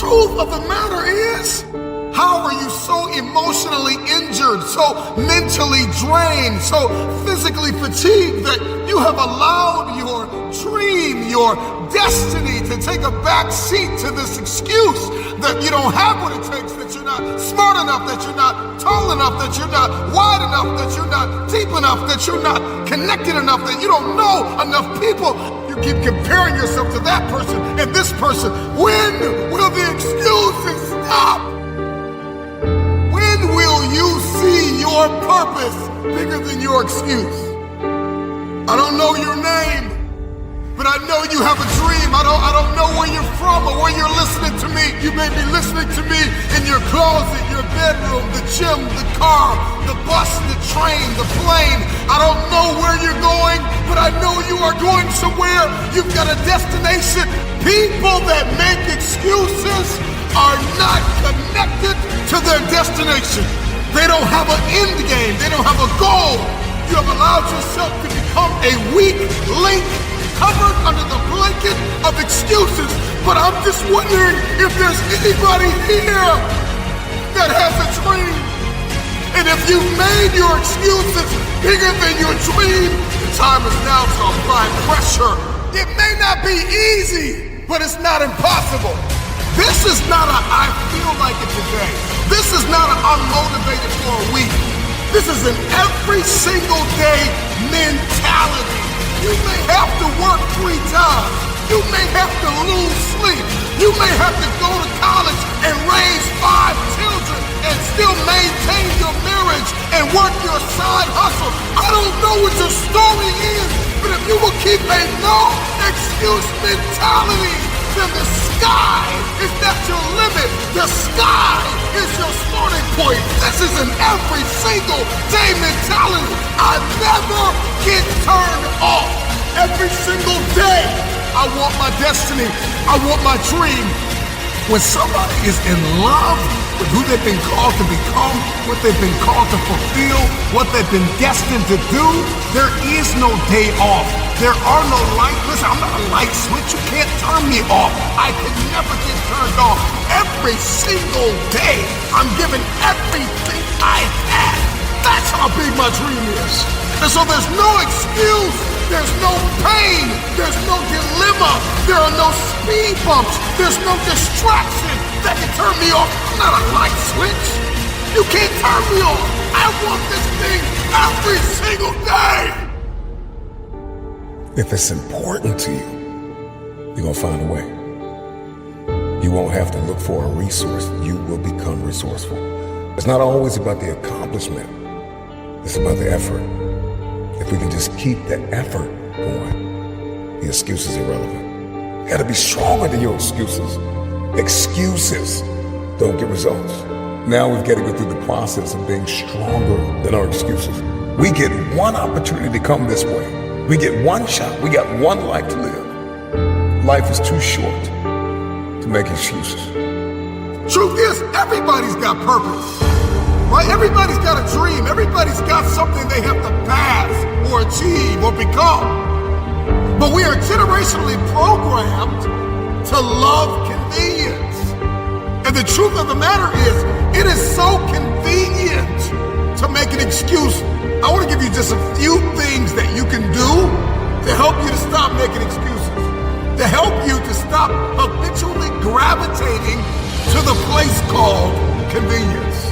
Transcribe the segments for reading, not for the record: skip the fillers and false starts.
truth of the matter is, how are you so emotionally injured, so mentally drained, so physically fatigued that you have allowed your dream, your destiny to take a back seat to this excuse that you don't have what it takes, that you're not smart enough, that you're not tall enough, that you're not wide enough, that you're not deep enough, that you're not connected enough, that you don't know enough people. You keep comparing yourself to that person and this person. When will the excuses stop? When will you see your purpose bigger than your excuse? I don't know your name, but I know you have a dream. I don't know where you're from or where you're listening to me. You may be listening to me in your closet, your bedroom, the gym, the car, the bus, the train, the plane. I don't know where you're going, but I know you are going somewhere. You've got a destination. People that make excuses are not connected to their destination. They don't have an end game. They don't have a goal. You have allowed yourself to become a weak link covered under the blanket of excuses. But I'm just wondering if there's anybody here that has a dream. And if you've made your excuses bigger than your dream, the time is now to apply pressure. It may not be easy, but it's not impossible. This is not a I feel like it today. This is not a I'm motivated for a week. This is an every single day mentality. You may have to work 3 times. You may have to lose sleep. You may have to go to college and raise 5 children and still maintain your marriage and work your side hustle. I don't know what your story is, but if you will keep a no excuse mentality, then the sky is not your limit. The sky is your starting point. This is an every single day mentality. I never get turned off. Every single day, I want my destiny. I want my dream. When somebody is in love with who they've been called to become, what they've been called to fulfill, what they've been destined to do, there is no day off. There are no light. Listen, I'm not a light switch. You can't turn me off. I can never get turned off. Every single day, I'm giving everything I have. That's how big my dream is. And so there's no excuse. There's no pain. There's no dilemma. There are no speed bumps. There's no distraction that can turn me off. I'm not a light switch. You can't turn me off. I want this thing every single day. If it's important to you, you're going to find a way. You won't have to look for a resource. You will become resourceful. It's not always about the accomplishment. It's about the effort. If we can just keep that effort going, the excuse is irrelevant. You got to be stronger than your excuses. Excuses don't get results. Now we've got to go through the process of being stronger than our excuses. We get one opportunity to come this way. We get one shot. We got one life to live. Life is too short to make excuses. Truth is, everybody's got purpose, right? Everybody's got a dream. Everybody's got something they have to pass or achieve or become. But we are generationally programmed to love convenience. And the truth of the matter is, it is so convenient to make an excuse. I want to give you just a few things that you can do to help you to stop making excuses, to help you to stop habitually gravitating to the place called convenience.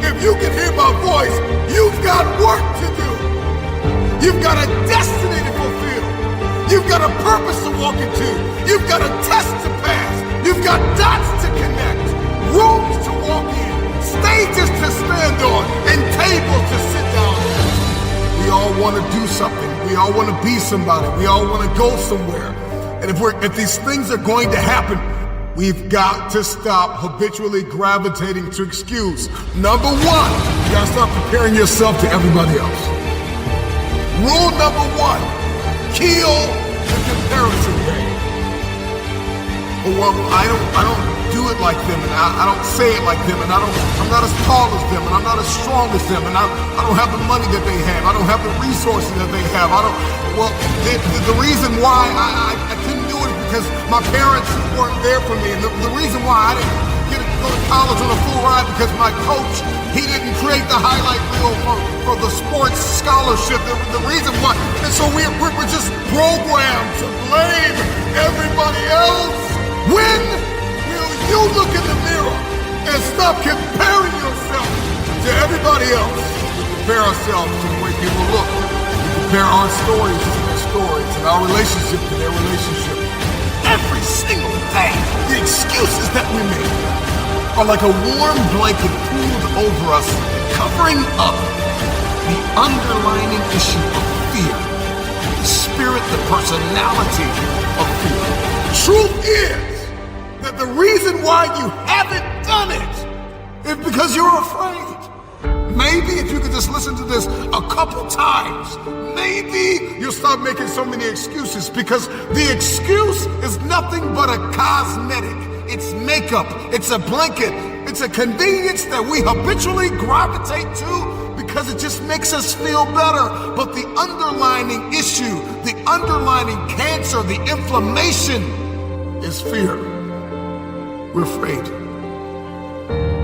If you can hear my voice, you've got work to do. You've got a destiny to fulfill. You've got a purpose to walk into. You've got a test to pass. You've got dots to connect, rooms to walk in, stages to stand on, and tables to sit down at. We all want to do something. We all want to be somebody. We all want to go somewhere. And if these things are going to happen, we've got to stop habitually gravitating to excuse. Number 1, you gotta stop comparing yourself to everybody else. Rule number 1, kill the comparison game. Well, I don't do it like them, and I don't say it like them, and I'm not as tall as them, and I'm not as strong as them, and I don't have the money that they have. I don't have the resources that they have. The reason why I couldn't do it is because my parents weren't there for me. And the reason why I didn't get to go to college on a full ride because my coach, he didn't create the highlight reel for the sports scholarship. The reason why. And so we're just programmed to blame everybody else. When will you look in the mirror and stop comparing yourself to everybody else? Compare ourselves to the way people look. We compare our stories to their stories and our relationship to their relationship. Every single day, the excuses that we make are like a warm blanket pulled over us, covering up the underlying issue of fear, the spirit, the personality of fear. Truth is that the reason why you haven't done it is because you're afraid. Maybe if you could just listen to this a couple times, maybe you'll stop making so many excuses, because the excuse is nothing but a cosmetic. It's makeup, it's a blanket, it's a convenience that we habitually gravitate to because it just makes us feel better. But the underlying issue, the underlying cancer, the inflammation is fear. We're afraid.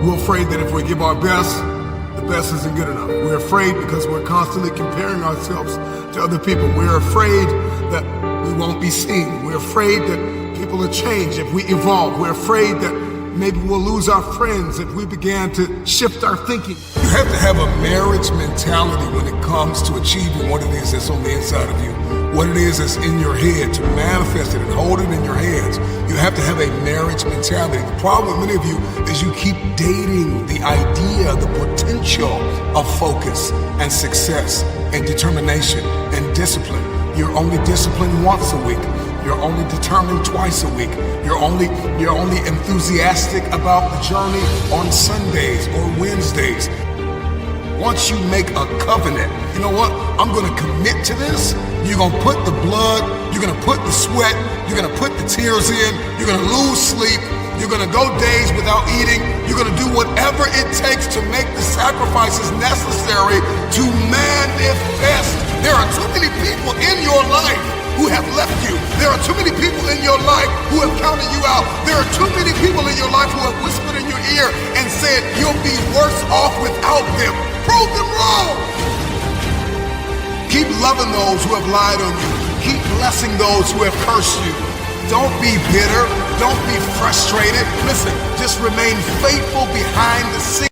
We're afraid that if we give our best, the best isn't good enough. We're afraid because we're constantly comparing ourselves to other people. We're afraid that we won't be seen. We're afraid that people will change if we evolve. We're afraid that maybe we'll lose our friends if we began to shift our thinking. You have to have a marriage mentality when it comes to achieving what it is that's on the inside of you, what it is that's in your head, to manifest it and hold it in your hands. You have to have a marriage mentality. The problem with many of you is you keep dating the idea, the potential of focus and success and determination and discipline. You're only disciplined once a week. You're only determined twice a week. You're only enthusiastic about the journey on Sundays or Wednesdays. Once you make a covenant, you know what? I'm gonna commit to this. You're gonna put the blood, you're gonna put the sweat, you're gonna put the tears in, you're gonna lose sleep, you're gonna go days without eating, you're gonna do whatever it takes to make the sacrifices necessary to manifest. There are too many people in your life who have left you. There are too many people in your life who have counted you out. There are too many people in your life who have whispered in your ear and said you'll be worse off without them. Prove them wrong. Keep loving those who have lied on you. Keep blessing those who have cursed you. Don't be bitter. Don't be frustrated. Listen, just remain faithful behind the scenes.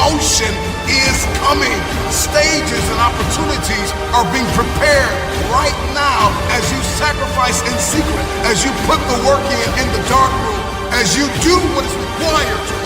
Promotion is coming. Stages and opportunities are being prepared right now as you sacrifice in secret, as you put the work in the dark room, as you do what is required to